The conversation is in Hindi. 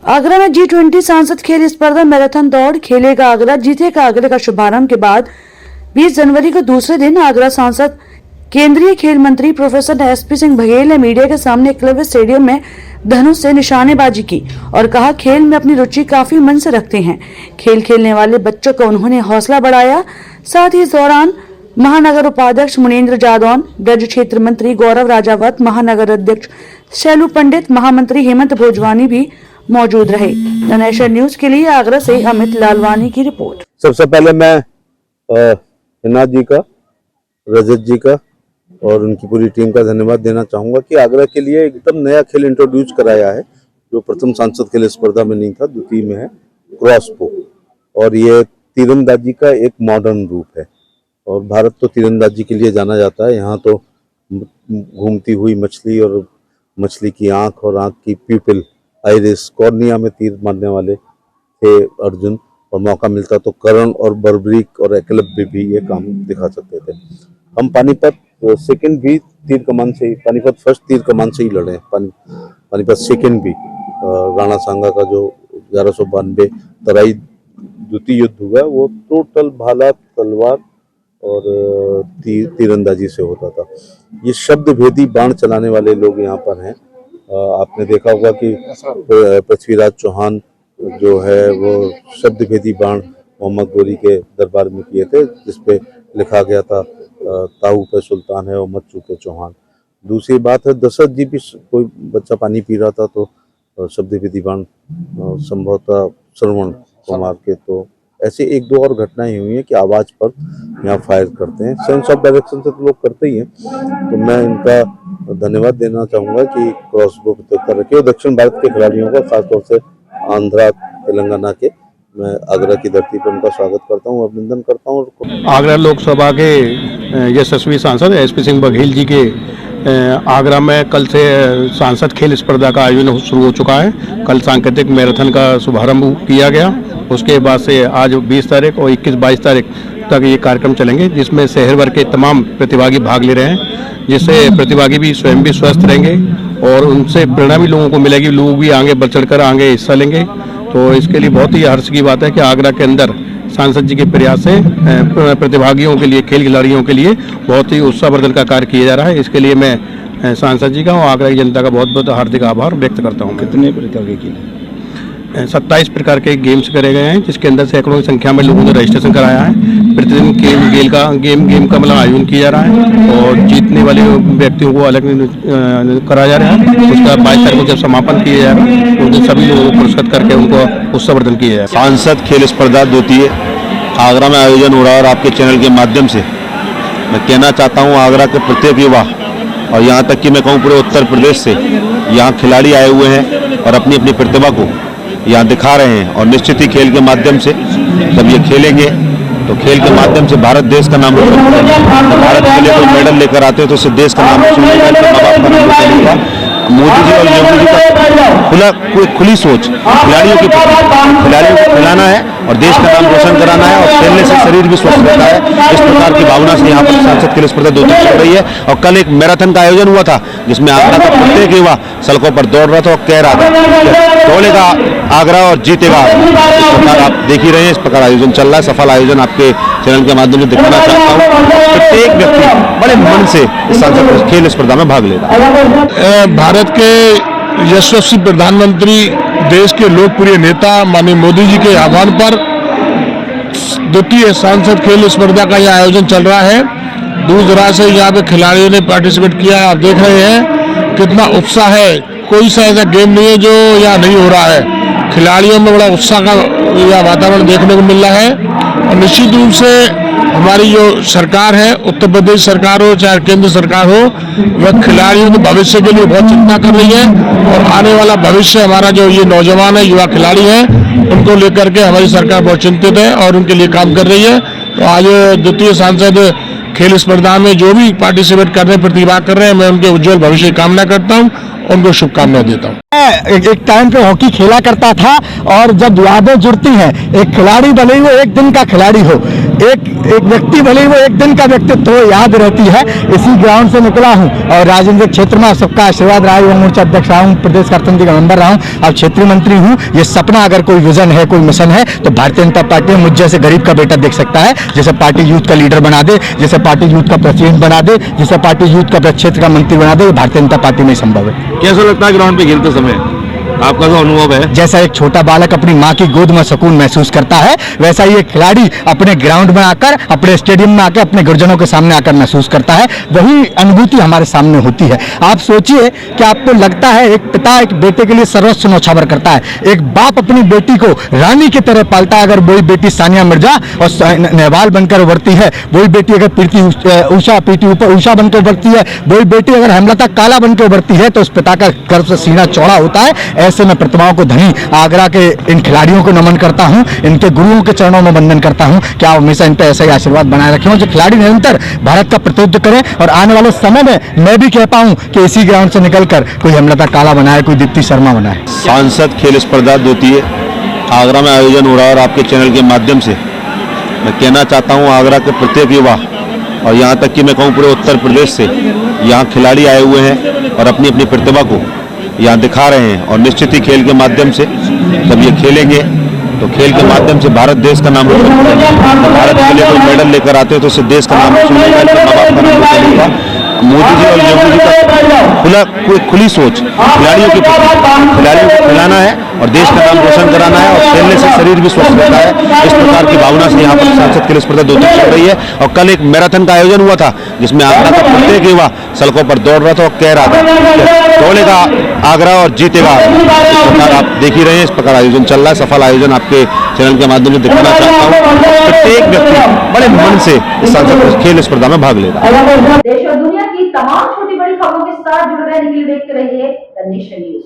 आगरा में G20 सांसद खेल स्पर्धा मैराथन दौड़ खेलेगा आगरा, जीतेगा आगरा का शुभारंभ के बाद 20 जनवरी को दूसरे दिन आगरा सांसद केंद्रीय खेल मंत्री प्रोफेसर एसपी सिंह बघेल ने मीडिया के सामने एकलव्य स्टेडियम में धनुष से निशानेबाजी की और कहा खेल में अपनी रुचि काफी मन से रखते हैं। खेल खेलने वाले बच्चों का उन्होंने हौसला बढ़ाया। साथ ही इस दौरान महानगर उपाध्यक्ष मुनेंद्र जादौन, ब्रज क्षेत्र मंत्री गौरव राजावत, महानगर अध्यक्ष शैलू पंडित, महामंत्री हेमंत भोजवानी भी मौजूद रहे। द नेशन न्यूज के लिए आगरा से अमित लालवानी की रिपोर्ट। सबसे पहले मैं हिना जी का, रजत जी का और उनकी पूरी टीम का धन्यवाद देना चाहूंगा कि आगरा के लिए एकदम नया खेल इंट्रोड्यूस कराया है, जो प्रथम सांसद खेल स्पर्धा में नहीं था, द्वितीय में है, क्रॉसबो। और ये तीरंदाजी का एक मॉडर्न रूप है और भारत तो तीरंदाजी के लिए जाना जाता है। यहाँ तो घूमती हुई मछली और मछली की आंख और आंख की प्यूपिल, आइरिस, कॉर्निया में तीर मारने वाले थे अर्जुन, और मौका मिलता तो करण और बर्बरीक और एकलव्य भी ये काम दिखा सकते थे। हम पानीपत सेकंड भी तीर कमान से ही, पानीपत फर्स्ट तीर कमान से ही लड़े हैं, पानीपत सेकंड भी राणा सांगा का जो 1192 तराई द्वितीय युद्ध हुआ वो टोटल भाला, तलवार और तीरंदाजी से होता था। ये शब्द भेदी बाण चलाने वाले लोग यहाँ पर हैं। आपने देखा होगा कि पृथ्वीराज चौहान जो है वो शब्द भेदी बाण मोहम्मद गोरी के दरबार में किए थे, जिसपे लिखा गया था ताऊ पे सुल्तान है और मत चूके चौहान। दूसरी बात है, दशरथ जी भी कोई बच्चा पानी पी रहा था तो शब्द भेदी बाण संभवतः श्रवण कुमार के, तो ऐसे एक दो और घटनाएं हुई हैं कि आवाज पर यहाँ फायर करते हैं। सेंस ऑफ डायरेक्शन से तो लोग करते ही हैं, तो मैं इनका धन्यवाद देना चाहूंगा कि क्रॉसबो प्रतियोगिता रखी और दक्षिण भारत के खिलाड़ियों का, खासतौर से आंध्रा तेलंगाना के, मैं आगरा की धरती पर उनका स्वागत करता हूँ, अभिनंदन करता हूँ। आगरा लोकसभा के यशस्वी सांसद एसपी सिंह बघेल जी के आगरा में कल से सांसद खेल स्पर्धा का आयोजन शुरू हो चुका है। कल सांकेतिक मैराथन का शुभारंभ किया गया, उसके बाद से आज 20 तारीख और 21-22 तारीख तक ये कार्यक्रम चलेंगे, जिसमें शहर भर के तमाम प्रतिभागी भाग ले रहे हैं, जिससे प्रतिभागी भी स्वयं भी स्वस्थ रहेंगे और उनसे प्रेरणा भी लोगों को मिलेगी, लोग भी आगे बढ़ चढ़कर आगे हिस्सा लेंगे। तो इसके लिए बहुत ही हर्ष की बात है कि आगरा के अंदर सांसद जी के प्रयास से प्रतिभागियों के लिए, खेल खिलाड़ियों के लिए बहुत ही उत्साहवर्धन का कार्य किया जा रहा है। इसके लिए मैं सांसद जी का और आगरा की जनता का बहुत बहुत हार्दिक आभार व्यक्त करता हूँ। कितने प्रकार के 27 प्रकार के गेम्स करे गए हैं, जिसके अंदर सैकड़ों की संख्या में लोगों ने रजिस्ट्रेशन कराया है। प्रतिदिन गेम का मतलब आयोजन किया जा रहा है और जीतने वाले व्यक्तियों को अलग कराया जा रहा है। उसका 22 तारीख को जब समापन किया जाएगा उस दिन सभी लोगों को पुरस्कृत करके उनको उत्साहवर्धन किया जाएगा। सांसद खेल स्पर्धा द्वितीय आगरा में आयोजन हो रहा है और आपके चैनल के माध्यम से मैं कहना चाहता हूँ, आगरा के प्रत्येक युवा और यहाँ तक कि मैं कहूँ पूरे उत्तर प्रदेश से यहाँ खिलाड़ी आए हुए हैं और अपनी अपनी प्रतिभा को यहाँ दिखा रहे हैं। और निश्चित ही खेल के माध्यम से जब ये खेलेंगे तो खेल के माध्यम से भारत देश का नाम रोशन करेंगे। भारत के लिए कोई मेडल लेकर आते हैं तो इससे देश का नाम रोशन होगा। मोदी जी और योगी जी का खुली सोच खिलाड़ियों को खिलाना है और देश का नाम रोशन कराना है और खेलने से शरीर भी स्वस्थ रहता है। इस प्रकार की भावना से यहाँ पर सांसद खेल स्पर्धा 2 दिन चल रही है। और कल एक मैराथन का आयोजन हुआ था, जिसमें आगरा का प्रत्येक युवा सड़कों पर दौड़ रहा था और कह रहा था दौड़ेगा आगरा और जीतेगा। इस प्रकार आप देख ही रहे हैं, इस प्रकार आयोजन चल रहा है। सफल आयोजन आपके चैनल के माध्यम से दिखाना चाहता हूँ। प्रत्येक व्यक्ति बड़े मन से इस सांसद खेल स्पर्धा में भाग ले रहा है। भारत के यशस्वी प्रधानमंत्री, देश के लोकप्रिय नेता माननीय मोदी जी के आह्वान पर द्वितीय सांसद खेल स्पर्धा का यह आयोजन चल रहा है। दूर दराज से यहाँ पे खिलाड़ियों ने पार्टिसिपेट किया है। आप देख रहे हैं कितना उत्साह है। कोई सा ऐसा गेम नहीं है जो यहाँ नहीं हो रहा है। खिलाड़ियों में बड़ा उत्साह का यह वातावरण देखने को मिल रहा है। और निश्चित रूप से हमारी जो सरकार है, उत्तर प्रदेश सरकार हो चाहे केंद्र सरकार हो, वह खिलाड़ियों के भविष्य के लिए बहुत चिंता कर रही है। और आने वाला भविष्य हमारा जो ये नौजवान है, युवा खिलाड़ी हैं, उनको लेकर के हमारी सरकार बहुत चिंतित है और उनके लिए काम कर रही है। तो आज द्वितीय सांसद खेल स्पर्धा में जो भी पार्टिसिपेट कर रहे हैं, प्रतिभा कर रहे हैं, मैं उनके उज्जवल भविष्य की कामना करता हूँ, उनको शुभकामनाएं देता हूँ। एक टाइम पे हॉकी खेला करता था, और जब यादें जुड़ती हैं, एक खिलाड़ी भले ही वो एक दिन का खिलाड़ी हो, एक व्यक्ति भले ही वो एक दिन का व्यक्तित्व हो, याद रहती है। इसी ग्राउंड से निकला हूं और राजनीतिक क्षेत्र में सबका आशीर्वाद रहा, युवा मोर्चा अध्यक्ष रहा हूं, प्रदेश कार्यसमिति का मेंबर रहा हूं, अब क्षेत्रीय मंत्री हूं। ये सपना, अगर कोई विजन है, कोई मिशन है, तो भारतीय जनता पार्टी मुझ जैसे गरीब का बेटा देख सकता है। जैसे पार्टी यूथ का लीडर बना दे, जैसे पार्टी यूथ का प्रेसिडेंट बना दे, जैसे पार्टी यूथ का क्षेत्र का मंत्री बना दे, ये भारतीय जनता पार्टी में संभव है। कैसा लगता है ग्राउंड पे खेलते समय, आपका जो अनुभव है? जैसा एक छोटा बालक अपनी माँ की गोद में सुकून महसूस करता है, वैसा ही एक खिलाड़ी अपने ग्राउंड में आकर, अपने स्टेडियम में आकर, अपने गुरजनों के सामने आकर महसूस करता है। वही अनुभूति हमारे सामने होती है। आप सोचिए कि आपको लगता है एक पिता एक बेटे के लिए सर्वस्व न्यौछावर करता है, एक बाप अपनी बेटी को रानी की तरह पालता है। अगर वही बेटी सानिया मिर्जा और नेहवाल बनकर उभरती है, वही बेटी अगर पीटी उषा बनकर उभरती है, वही बेटी अगर हेमलता काला बनकर उभरती है, तो उस पिता का गर्व से सीना चौड़ा होता है। ऐसे में प्रतिभाओं को धनी आगरा के इन खिलाड़ियों को नमन करता हूं, इनके गुरुओं के चरणों में वंदन करता हूं कि आप हमेशा इन पे ऐसा ही आशीर्वाद बनाए रखें, जो खिलाड़ी निरंतर भारत का प्रतिनिधित्व करें, और आने वाले समय में मैं भी कह पाऊं कि इसी ग्राउंड से निकलकर कोई हेमलता काला बनाए, कोई दीप्ति शर्मा बनाए। सांसद खेल स्पर्धा द्वितीय आगरा में आयोजन हो रहा है, और आपके चैनल के माध्यम से मैं कहना चाहता हूँ आगरा के प्रत्येक युवा, और यहाँ तक कि मैं कहूँ पूरे उत्तर प्रदेश से यहाँ खिलाड़ी आए हुए हैं और अपनी अपनी प्रतिभा को यहाँ दिखा रहे हैं। और निश्चित ही खेल के माध्यम से जब ये खेलेंगे तो खेल के माध्यम से भारत देश का नाम रोशन करेंगे। भारत के लिए कोई मेडल लेकर आते हो तो उससे देश का नाम रोशन होगा, इनके माँ बाप का नाम रोशन होगा। मोदी जी और योगी जी का खुली सोच, खिलाड़ियों की खिलाड़ियों को खिलाना है और देश का नाम रोशन कराना है, और खेलने से शरीर भी स्वस्थ रहता है। इस प्रकार की भावना से यहाँ पर सांसद खेल स्पर्धा द्वितीय चल रही है। और कल एक मैराथन का आयोजन हुआ था, जिसमें आगरा का प्रत्येक युवा सड़कों पर दौड़ रहा था और कह रहा था दौड़ेगा आगरा और जीतेगा। इस प्रकार आप देख ही रहे हैं, इस प्रकार आयोजन चल रहा है। सफल आयोजन आपके चैनल के माध्यम से दिखाना चाहता हूँ। प्रत्येक व्यक्ति बड़े मन से इस सांसद खेल स्पर्धा में भाग लेगा। देश और दुनिया की तमाम छोटी बड़ी खबरों के साथ जुड़े रहने के लिए देखते रहिए द नेशन न्यूज।